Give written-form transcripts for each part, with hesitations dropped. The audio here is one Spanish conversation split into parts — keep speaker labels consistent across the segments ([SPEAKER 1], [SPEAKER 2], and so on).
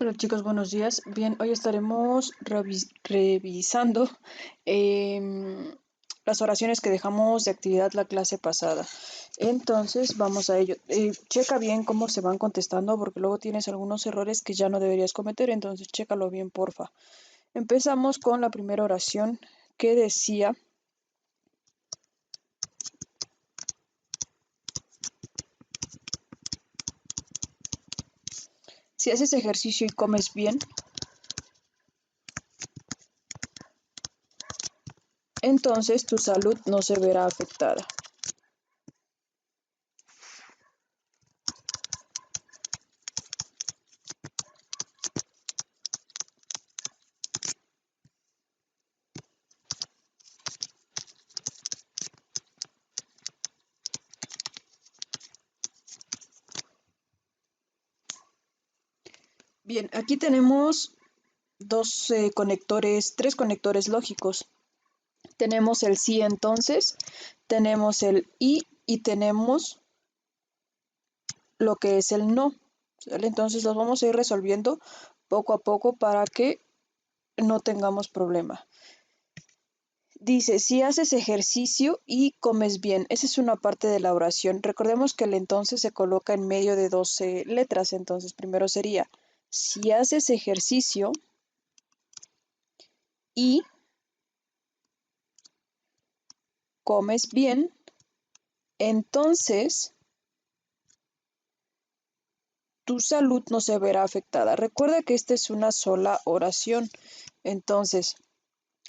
[SPEAKER 1] Hola chicos, buenos días. Bien, hoy estaremos revisando em, las oraciones que dejamos de actividad la clase pasada. Entonces, vamos a ello. Checa bien cómo se van contestando porque luego tienes algunos errores que ya no deberías cometer, entonces chécalo bien, porfa. Empezamos con la primera oración que decía, si haces ejercicio y comes bien, entonces tu salud no se verá afectada. Bien, aquí tenemos tres conectores lógicos. Tenemos el sí entonces, tenemos el y tenemos lo que es el no. ¿Sale? Entonces los vamos a ir resolviendo poco a poco para que no tengamos problema. Dice, si haces ejercicio y comes bien, esa es una parte de la oración. Recordemos que el entonces se coloca en medio de 12 letras, entonces primero sería, si haces ejercicio y comes bien, entonces tu salud no se verá afectada. Recuerda que esta es una sola oración, entonces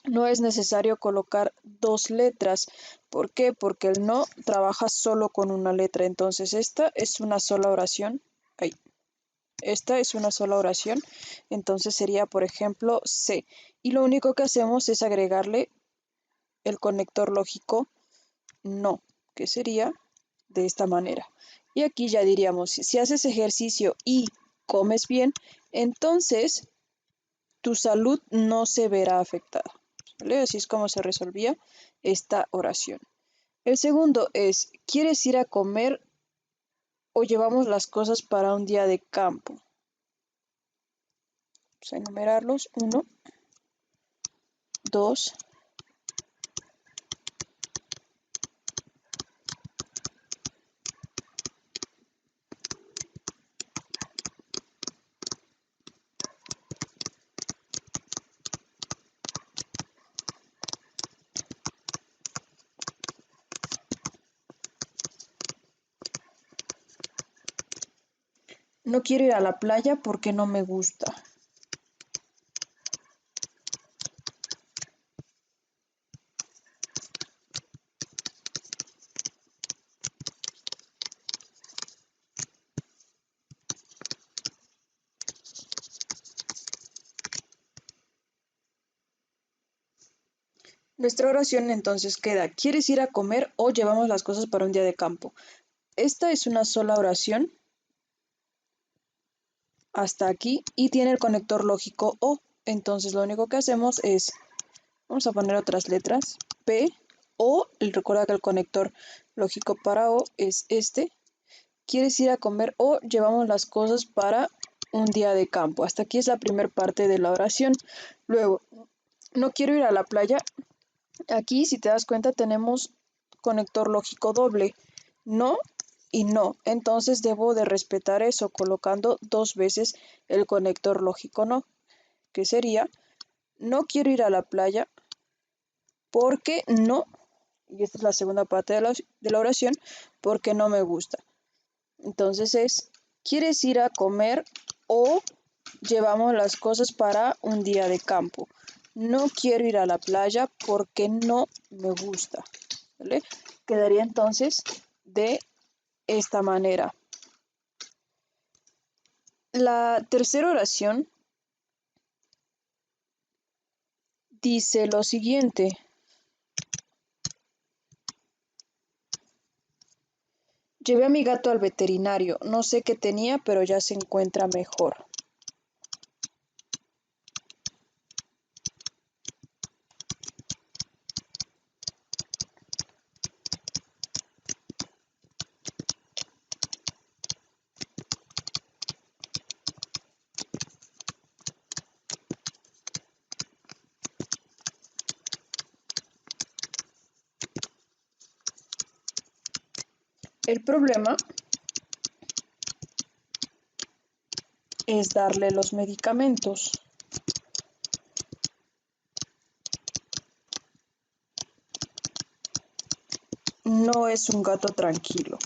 [SPEAKER 1] no es necesario colocar dos letras. ¿Por qué? Porque el no trabaja solo con una letra, entonces esta es una sola oración. Ay, esta es una sola oración, entonces sería, por ejemplo, C. Y lo único que hacemos es agregarle el conector lógico no, que sería de esta manera. Y aquí ya diríamos, si haces ejercicio y comes bien, entonces tu salud no se verá afectada. ¿Vale? Así es como se resolvía esta oración. El segundo es, ¿quieres ir a comer o llevamos las cosas para un día de campo? Vamos a enumerarlos. 1, 2, no quiero ir a la playa porque no me gusta. Nuestra oración entonces queda, ¿quieres ir a comer o llevamos las cosas para un día de campo? Esta es una sola oración hasta aquí y tiene el conector lógico O. Entonces lo único que hacemos es, vamos a poner otras letras, P, O, y recuerda que el conector lógico para O es este. ¿Quieres ir a comer o llevamos las cosas para un día de campo? Hasta aquí es la primera parte de la oración. Luego, no quiero ir a la playa. Aquí, si te das cuenta, tenemos conector lógico doble. No y no. Entonces debo de respetar eso colocando dos veces el conector lógico no, que sería, no quiero ir a la playa porque no, y esta es la segunda parte de la oración, porque no me gusta. Entonces es, ¿quieres ir a comer o llevamos las cosas para un día de campo? No quiero ir a la playa porque no me gusta. ¿Vale? Quedaría entonces de esta manera. La tercera oración dice lo siguiente. Llevé a mi gato al veterinario. No sé qué tenía, pero ya se encuentra mejor. El problema es darle los medicamentos. No es un gato tranquilo.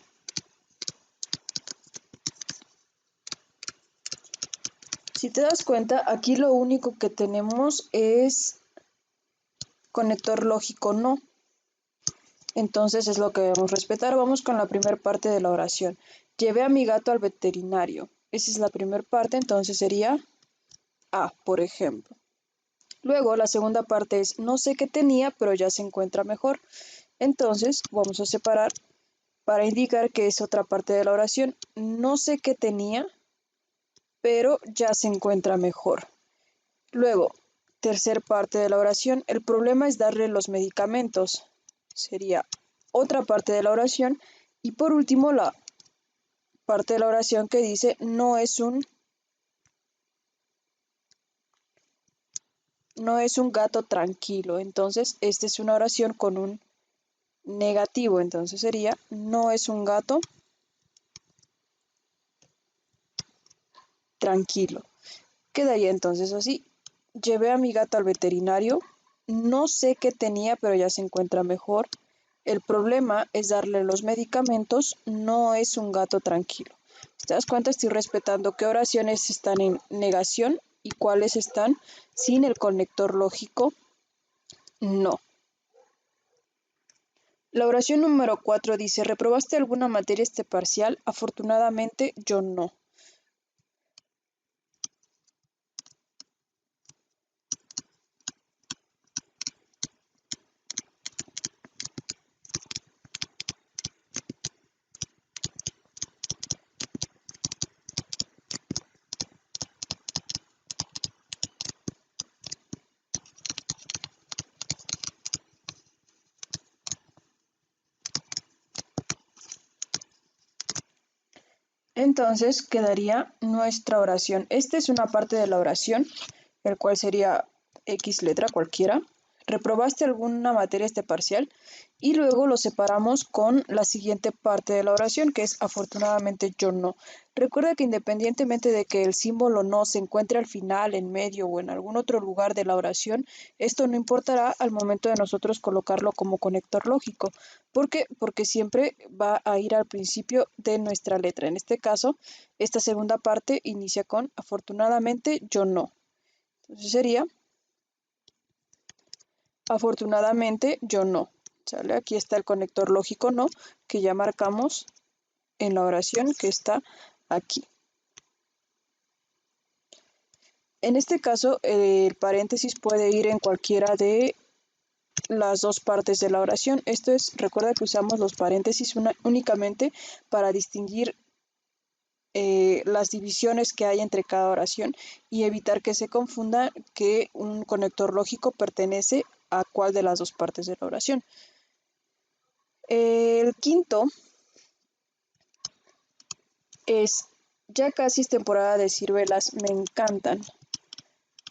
[SPEAKER 1] Si te das cuenta, aquí lo único que tenemos es conector lógico no. Entonces es lo que debemos respetar. Vamos con la primera parte de la oración. Llevé a mi gato al veterinario. Esa es la primera parte, entonces sería A, por ejemplo. Luego la segunda parte es no sé qué tenía, pero ya se encuentra mejor. Entonces vamos a separar para indicar que es otra parte de la oración. No sé qué tenía, pero ya se encuentra mejor. Luego, tercera parte de la oración, el problema es darle los medicamentos. Sería otra parte de la oración. Y por último, la parte de la oración que dice no es un gato tranquilo. Entonces, esta es una oración con un negativo. Entonces sería no es un gato tranquilo. Quedaría entonces así. Llevé a mi gato al veterinario. No sé qué tenía, pero ya se encuentra mejor. El problema es darle los medicamentos. No es un gato tranquilo. ¿Te das cuenta? Estoy respetando qué oraciones están en negación y cuáles están sin el conector lógico no. La oración número 4 dice, ¿reprobaste alguna materia este parcial? Afortunadamente yo no. Entonces quedaría nuestra oración. Esta es una parte de la oración, el cual sería X letra cualquiera. Reprobaste alguna materia este parcial y luego lo separamos con la siguiente parte de la oración, que es afortunadamente yo no. Recuerda que independientemente de que el símbolo no se encuentre al final, en medio o en algún otro lugar de la oración, esto no importará al momento de nosotros colocarlo como conector lógico. ¿Por qué? Porque siempre va a ir al principio de nuestra letra. En este caso, esta segunda parte inicia con afortunadamente yo no. Entonces sería afortunadamente yo no. ¿Sale? Aquí está el conector lógico no, que ya marcamos en la oración que está aquí. En este caso, el paréntesis puede ir en cualquiera de las dos partes de la oración. Esto es, recuerda que usamos los paréntesis únicamente para distinguir las divisiones que hay entre cada oración y evitar que se confunda que un conector lógico pertenece a cuál de las dos partes de la oración. El quinto es ya casi es temporada de ciruelas, me encantan.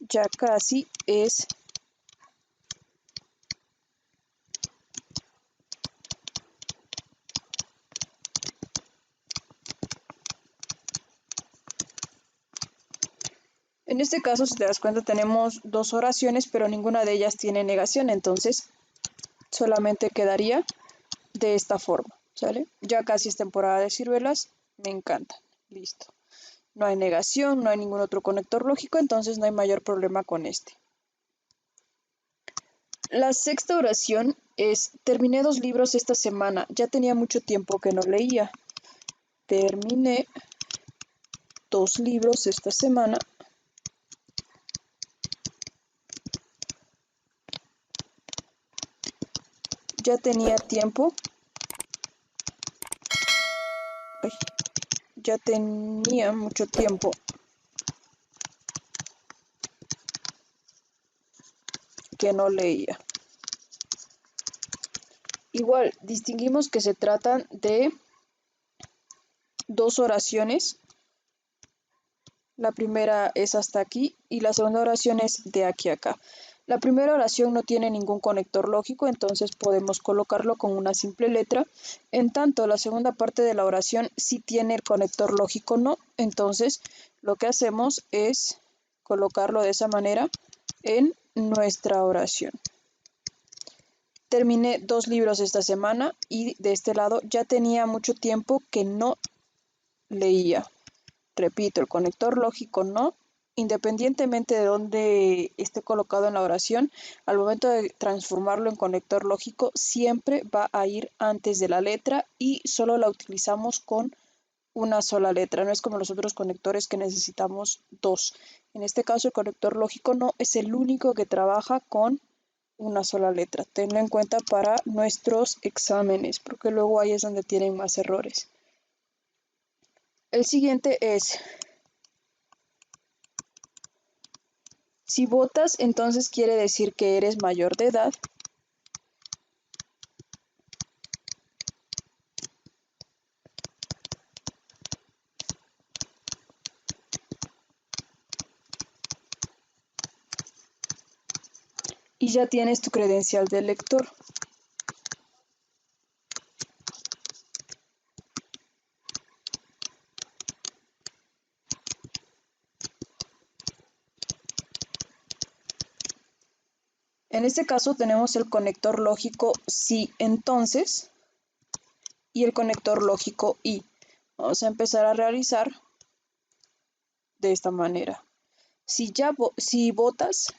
[SPEAKER 1] Ya casi es en este caso, si te das cuenta, tenemos dos oraciones, pero ninguna de ellas tiene negación, entonces solamente quedaría de esta forma, ¿sale? Ya casi es temporada de ciruelas, me encantan, listo. No hay negación, no hay ningún otro conector lógico, entonces no hay mayor problema con este. La sexta oración es, terminé 2 libros esta semana, ya tenía mucho tiempo que no leía. Terminé 2 libros esta semana. Ya tenía tiempo. Ya tenía mucho tiempo que no leía. Igual, distinguimos que se tratan de dos oraciones. La primera es hasta aquí y la segunda oración es de aquí a acá. La primera oración no tiene ningún conector lógico, entonces podemos colocarlo con una simple letra. En tanto, la segunda parte de la oración sí tiene el conector lógico no, entonces lo que hacemos es colocarlo de esa manera en nuestra oración. Terminé 2 libros esta semana y de este lado ya tenía mucho tiempo que no leía. Repito, el conector lógico no, independientemente de dónde esté colocado en la oración, al momento de transformarlo en conector lógico, siempre va a ir antes de la letra y solo la utilizamos con una sola letra. No es como los otros conectores que necesitamos 2. En este caso, el conector lógico no es el único que trabaja con una sola letra. Tenlo en cuenta para nuestros exámenes, porque luego ahí es donde tienen más errores. El siguiente es: si votas, entonces quiere decir que eres mayor de edad. Y ya tienes tu credencial de lector. En este caso tenemos el conector lógico sí, entonces, y el conector lógico y. Vamos a empezar a realizar de esta manera. Si votas,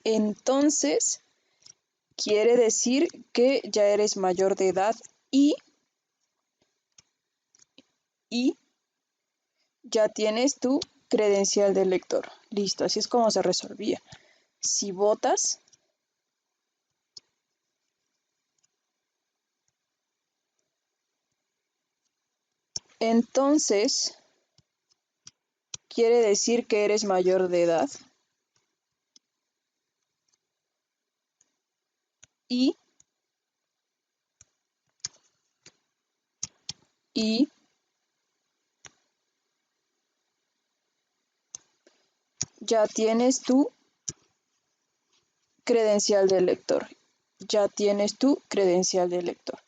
[SPEAKER 1] entonces quiere decir que ya eres mayor de edad y ya tienes tu credencial de lector. Listo, así es como se resolvía. Si votas, entonces quiere decir que eres mayor de edad y ya tienes tu credencial de lector. Ya tienes tu credencial de lector.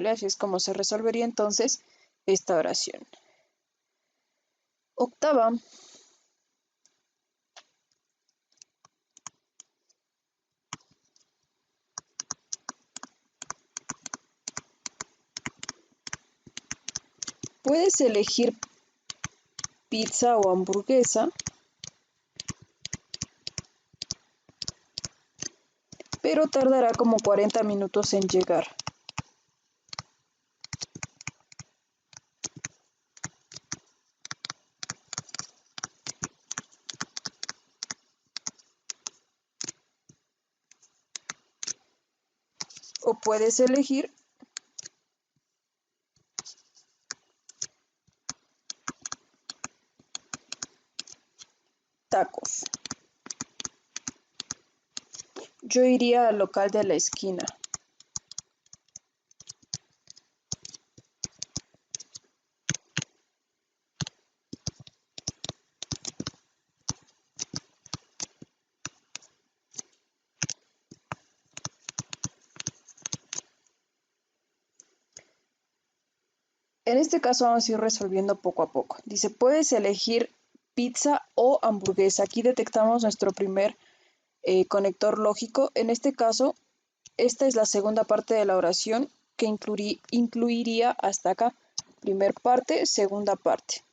[SPEAKER 1] Así es como se resolvería entonces esta oración. Octava. Puedes elegir pizza o hamburguesa, pero tardará como 40 minutos en llegar. O puedes elegir tacos. Yo iría al local de la esquina. En este caso vamos a ir resolviendo poco a poco. Dice, puedes elegir pizza o hamburguesa. Aquí detectamos nuestro primer conector lógico. En este caso, esta es la segunda parte de la oración que incluiría hasta acá. Primer parte, segunda parte.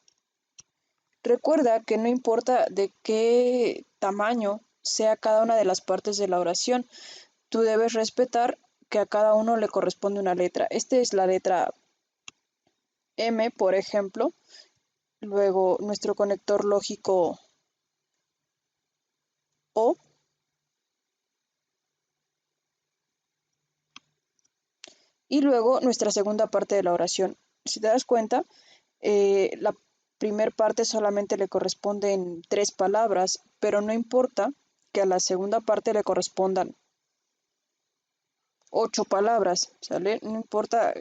[SPEAKER 1] Recuerda que no importa de qué tamaño sea cada una de las partes de la oración, tú debes respetar que a cada uno le corresponde una letra. Esta es la letra M, por ejemplo. Luego nuestro conector lógico O. Y luego nuestra segunda parte de la oración. Si te das cuenta, la primera parte solamente le corresponden 3 palabras, pero no importa que a la segunda parte le correspondan 8 palabras, ¿sale? No importa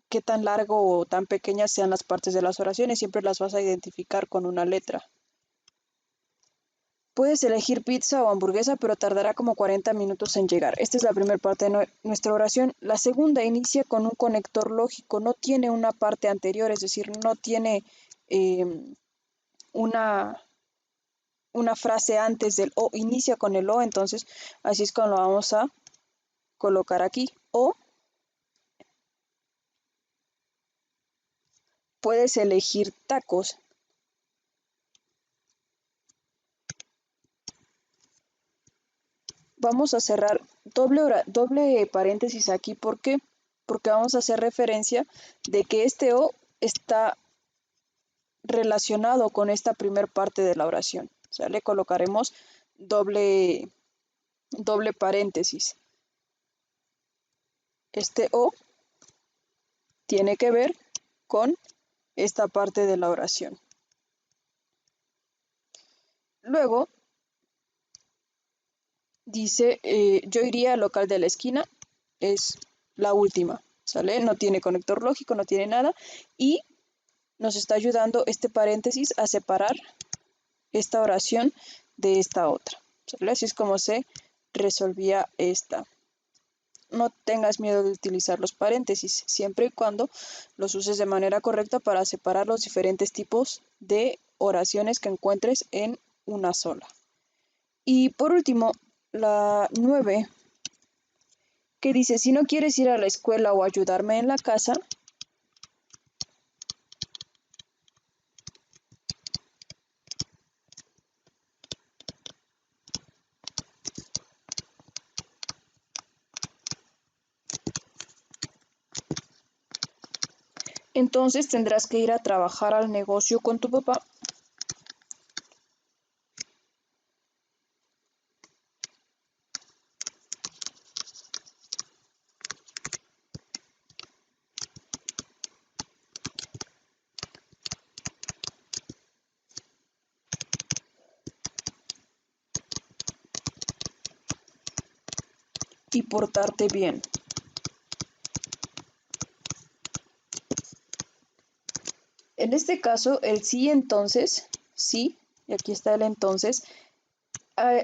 [SPEAKER 1] qué tan largo o tan pequeñas sean las partes de las oraciones, siempre las vas a identificar con una letra. Puedes elegir pizza o hamburguesa, pero tardará como 40 minutos en llegar. Esta es la primera parte de nuestra oración. La segunda inicia con un conector lógico, no tiene una parte anterior, es decir, no tiene una frase antes del o, inicia con el o, entonces así es como lo vamos a colocar aquí. O puedes elegir tacos. Vamos a cerrar doble paréntesis aquí. ¿Por qué? Porque vamos a hacer referencia de que este o está relacionado con esta primera parte de la oración. O sea, le colocaremos doble paréntesis. Este o tiene que ver con esta parte de la oración. Luego dice, yo iría al local de la esquina, es la última, ¿sale? No tiene conector lógico, no tiene nada, y nos está ayudando este paréntesis a separar esta oración de esta otra, ¿sale? Así es como se resolvía esta. No tengas miedo de utilizar los paréntesis, siempre y cuando los uses de manera correcta para separar los diferentes tipos de oraciones que encuentres en una sola. Y por último, la 9, que dice, si no quieres ir a la escuela o ayudarme en la casa, entonces tendrás que ir a trabajar al negocio con tu papá. Y portarte bien. En este caso, el sí entonces, sí, y aquí está el entonces,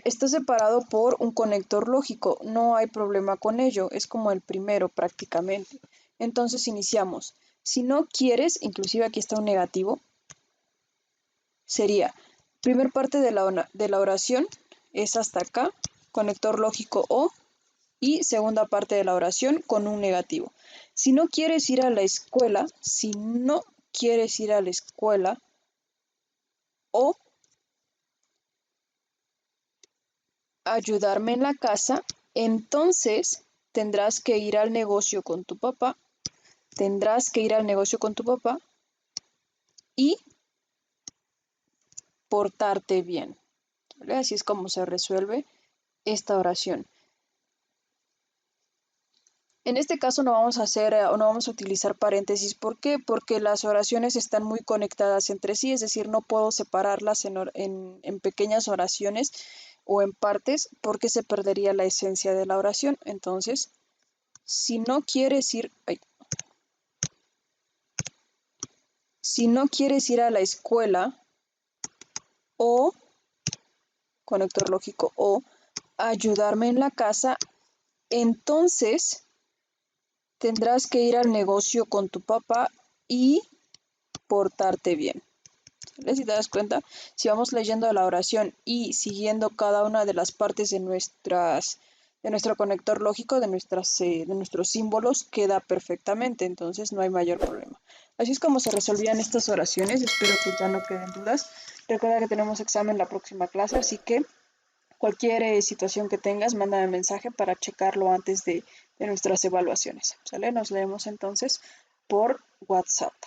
[SPEAKER 1] está separado por un conector lógico, no hay problema con ello, es como el primero prácticamente. Entonces iniciamos. Si no quieres, inclusive aquí está un negativo, sería, primer parte de la oración es hasta acá, conector lógico o, y segunda parte de la oración con un negativo. Si no quieres ir a la escuela, si no quieres ir a la escuela o ayudarme en la casa, entonces tendrás que ir al negocio con tu papá, tendrás que ir al negocio con tu papá y portarte bien. ¿Vale? Así es como se resuelve esta oración. En este caso no vamos a hacer o no vamos a utilizar paréntesis. ¿Por qué? Porque las oraciones están muy conectadas entre sí, es decir, no puedo separarlas en pequeñas oraciones o en partes porque se perdería la esencia de la oración. Entonces, si no quieres ir, si no quieres ir a la escuela o, conector lógico o, ayudarme en la casa, entonces tendrás que ir al negocio con tu papá y portarte bien. ¿Vale? Si te das cuenta, si vamos leyendo la oración y siguiendo cada una de las partes de nuestro conector lógico, de nuestros símbolos, queda perfectamente, entonces no hay mayor problema. Así es como se resolvían estas oraciones, espero que ya no queden dudas. Recuerda que tenemos examen la próxima clase, así que cualquier situación que tengas, mándame mensaje para checarlo antes de nuestras evaluaciones. ¿Sale? Nos leemos entonces por WhatsApp.